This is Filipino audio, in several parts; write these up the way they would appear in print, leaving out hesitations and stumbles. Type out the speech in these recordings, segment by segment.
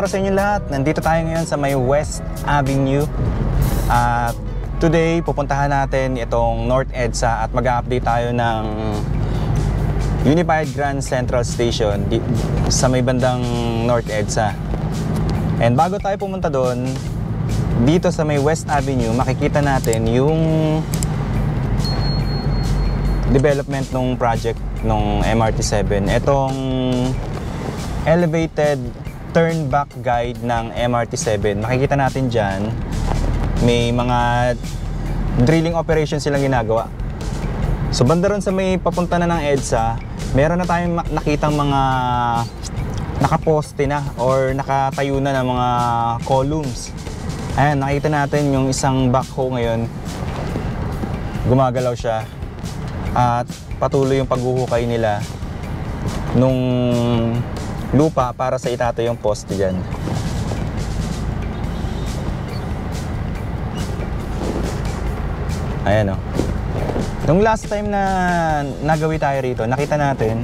araw sa inyo lahat. Nandito tayo ngayon sa may West Avenue. At today, pupuntahan natin itong North EDSA at mag-update tayo ng Unified Grand Central Station sa may bandang North EDSA. And bago tayo pumunta doon, dito sa may West Avenue, makikita natin yung development ng project ng MRT7. Itong elevated turn back guide ng MRT7. Makikita natin dyan, may mga drilling operations silang ginagawa. So banda ron sa may papunta na ng EDSA, meron na tayong nakitang mga nakaposte na or nakatayo na ng mga columns. Ayan, nakita natin yung isang backhoe ngayon, gumagalaw siya at patuloy yung paghuhukay nila nung lupa para sa itatayo yung poste dyan. Ayan o. Nung last time na nagawi tayo rito, nakita natin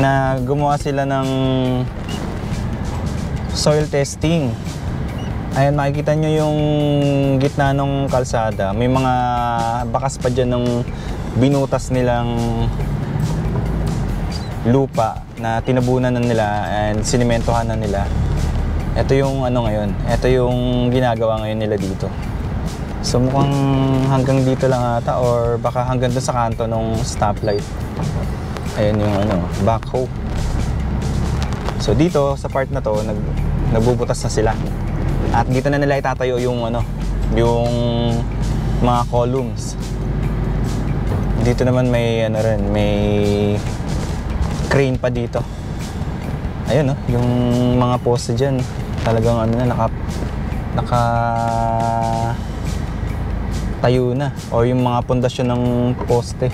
na gumawa sila ng soil testing. Ayan, makikita nyo yung gitna ng kalsada. May mga bakas pa dyan ng binutas nilang lupa na tinabunan na nila and sinimentohan na nila. Ito yung ano ngayon, ito yung ginagawa ngayon nila dito. So mukhang hanggang dito lang ata or baka hanggang doon sa kanto ng stoplight. Ayan yung ano, backhoe. So dito sa part na to nagbubutas na sila. At dito na nila itatayo yung ano, yung mga columns. Dito naman may ano rin, may crane pa dito. Ayun, no, yung mga poste dyan talagang ano na, naka tayo na, o yung mga pundasyon ng poste.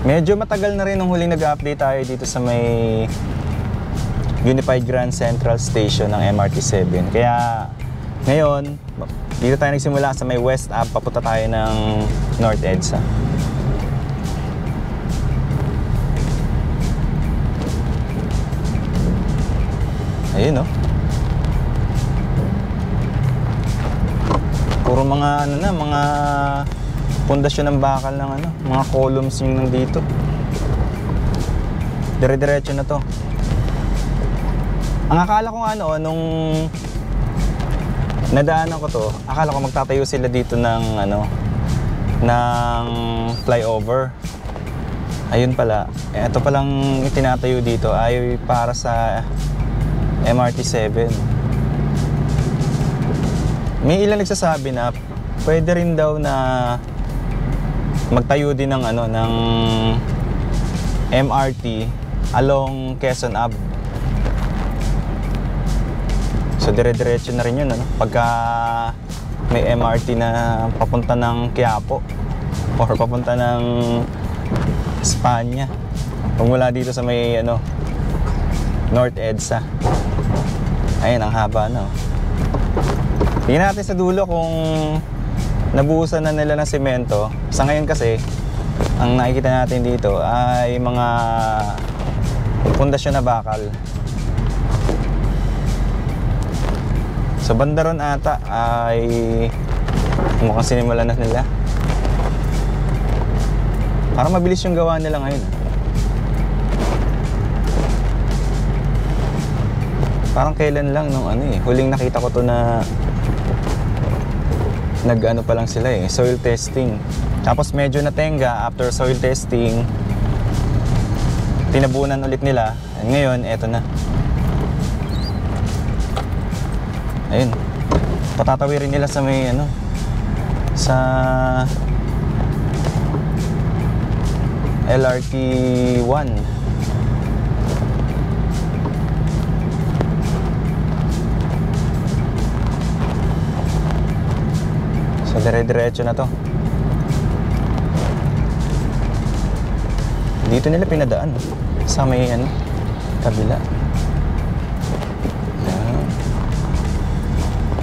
Medyo matagal na rin nung huling nag-update tayo dito sa may Unified Grand Central Station ng MRT7. Kaya ngayon dito tayo nagsimula sa may West Ave, papunta tayo ng North EDSA. Ayun, no? Puro mga ano na, mga pundasyon ng bakal ng ano, mga columns yung nandito. Dire-diretso na to. Ang akala ko nga ano, nung nadaanan ko to, akala ko magtatayo sila dito ng ano, ng flyover. Ayun pala, ito palang itinatayo dito ay para sa MRT7. May ilan nagsasabi na pwede rin daw na magtayo din ng ano, ng MRT along Quezon Ave. So dire-diretso na rin yun, ano? Pagka may MRT na papunta ng Quiapo or papunta ng Espanya, mula dito sa may ano, North EDSA. Ayun, ang haba, no? Tingnan natin sa dulo kung nabuhusan na nila ng semento. Sa ngayon kasi, ang nakikita natin dito ay mga pundasyon na bakal. Sa banda ron ata ay mukhang sinimulan na nila. Parang mabilis yung gawa nila ngayon. Parang kailan lang nung ano eh, huling nakita ko to na nag-ano pa lang sila eh, soil testing. Tapos medyo natenga after soil testing, tinabunan ulit nila. And ngayon, eto na. Ayun, patatawirin nila sa may ano, sa LRT 1. So dire-diretso na to. Dito nila pinadaan sa may ano, kabila.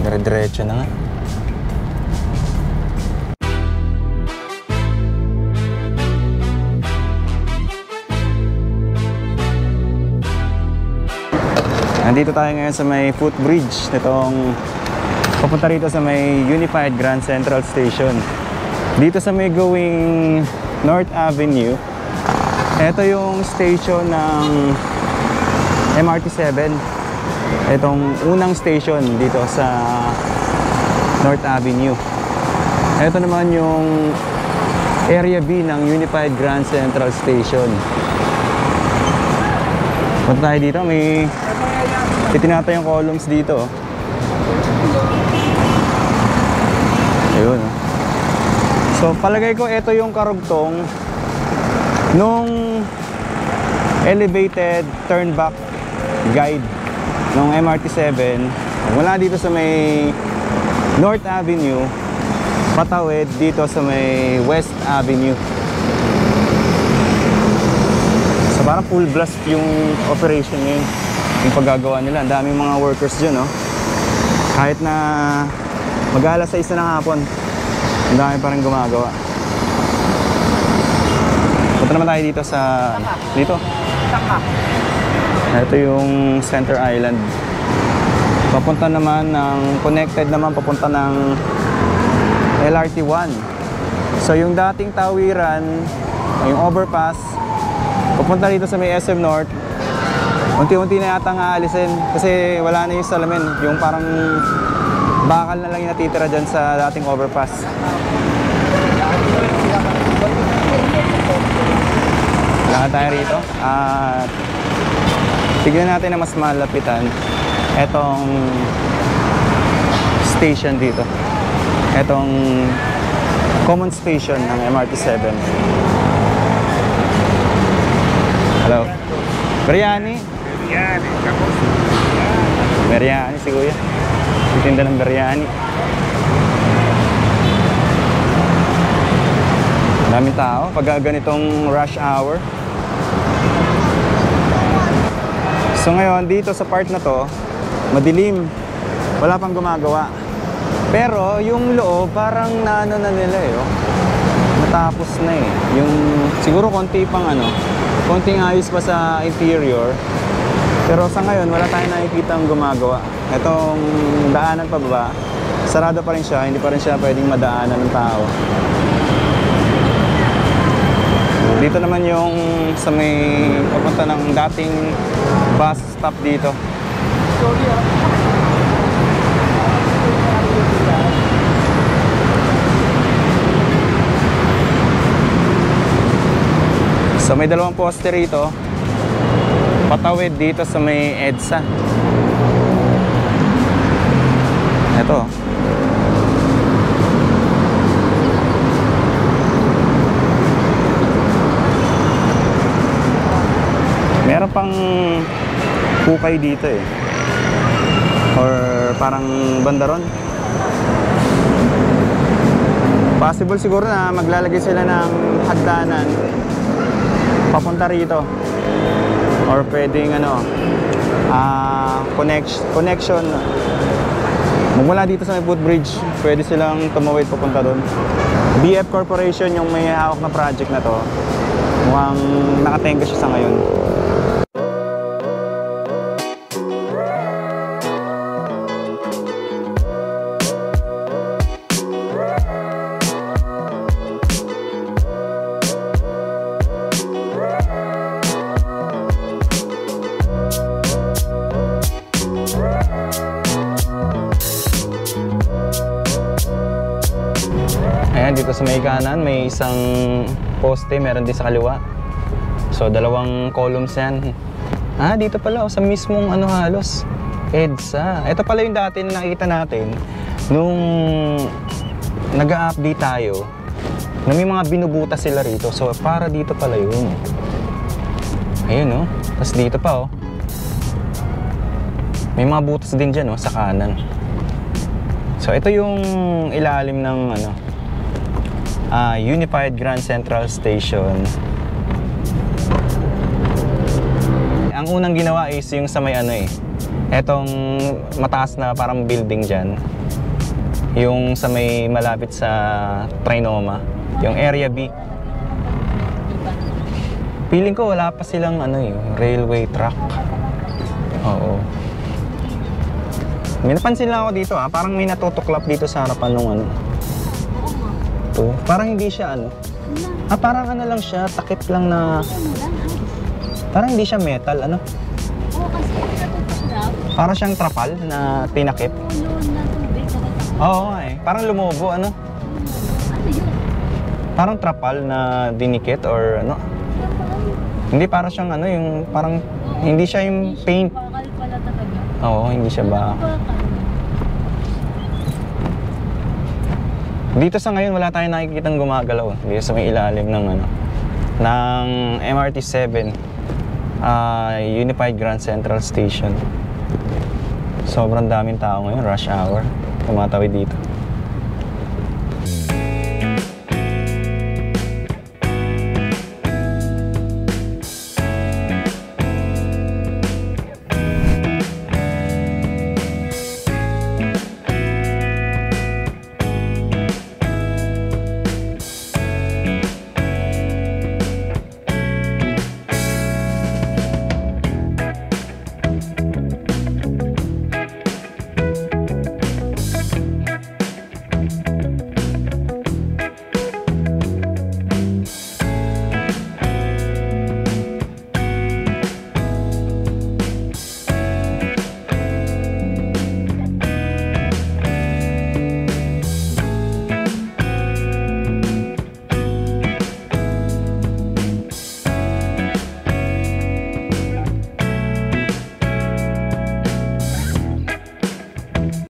Dire-diretso na nga. Nandito tayo ngayon sa may footbridge nitong papunta rito sa may Unified Grand Central Station. Dito sa may going North Avenue, ito yung station ng MRT7. Itong unang station dito sa North Avenue. Ito naman yung Area B ng Unified Grand Central Station. Punta tayo dito, may itinatay yung columns dito. Ayun. So palagay ko ito yung karugtong nung elevated turn back guide ng MRT7 mula dito sa may North Avenue patawid dito sa may West Avenue. So parang full blast yung operation ngayon, yung paggagawa nila. Ang daming mga workers dyan, no? Kahit na mag-alas 6 na ng hapon, ang dami pa rin gumagawa. Punta naman tayo dito sa... Dito. Ito yung Center Island. Papunta naman ng... Connected naman papunta ng LRT1. So yung dating tawiran, yung overpass, papunta dito sa may SM North, unti-unti na yata nga aalisin kasi wala na yung salamin, yung parang bakal na lang yung natitira dyan sa dating overpass. Lakad tayo rito at tignan natin na mas malapitan etong station dito, etong common station ng MRT7. Hello. Biryani. Biryani si Kuya. Titinda ng biryani. Daming tao pag ganitong rush hour. So ngayon dito sa part na to, madilim. Wala pang gumagawa. Pero yung loob parang naano na nila eh. Oh. Natapos na eh. Yung siguro konti pang konting ayos pa sa interior. Pero sa ngayon, wala tayong nakikita ang gumagawa. Itong daanan pababa, sarado pa rin siya. Hindi pa rin siya pwedeng madaanan ng tao. Dito naman yung sa may papunta ng dating bus stop dito. So may dalawang poste rito patawid dito sa may EDSA. Ito. Meron pang hukay dito eh. Or parang bandaron. Possible siguro na maglalagay sila ng hagdanan papunta rito. Or pwedeng connection mula dito sa may footbridge, pwede silang tumawid papunta doon. BF Corporation yung may hawak na project na to. Mukhang nakatenga siya sa ngayon. Ayan, dito sa may kanan, may isang poste, meron din sa kaliwa. So, dalawang columns yan. Ah, dito pala, sa mismong halos, EDSA. Ito pala yung dati na nakita natin nung nag-a-update tayo na may mga binubutas sila rito. So, para dito pala yun. Ayun, Tapos dito pa, may mga butas din dyan, sa kanan. So, ito yung ilalim ng, Unified Grand Central Station. Ang unang ginawa is yung sa may etong mataas na parang building dyan. Yung sa may malapit sa Trinoma, yung Area B. Feeling ko wala pa silang railway track. Oo. May napansin lang ako dito parang may natutuklap dito sa harapan ng ano. Oo nga. Ito, parang hindi siya ano. Parang ano lang siya, takip lang na, parang hindi siya metal, ano. Oo, kasi natutuklap. Parang siyang trapal na tinakip. Puno na tubig. Oo parang lumubo, ano. Ano yun? Parang trapal na dinikit or ano. Hindi parang siyang ano, yung parang, hindi siya yung paint. Bakal pala talaga. Oo, hindi siya ba. Bakal. Dito sa ngayon wala tayong nakikitang gumagalaw dito sa may ilalim ng ano ng MRT 7 Unified Grand Central Station. Sobrang daming tao ngayon, rush hour. Tumatawid dito.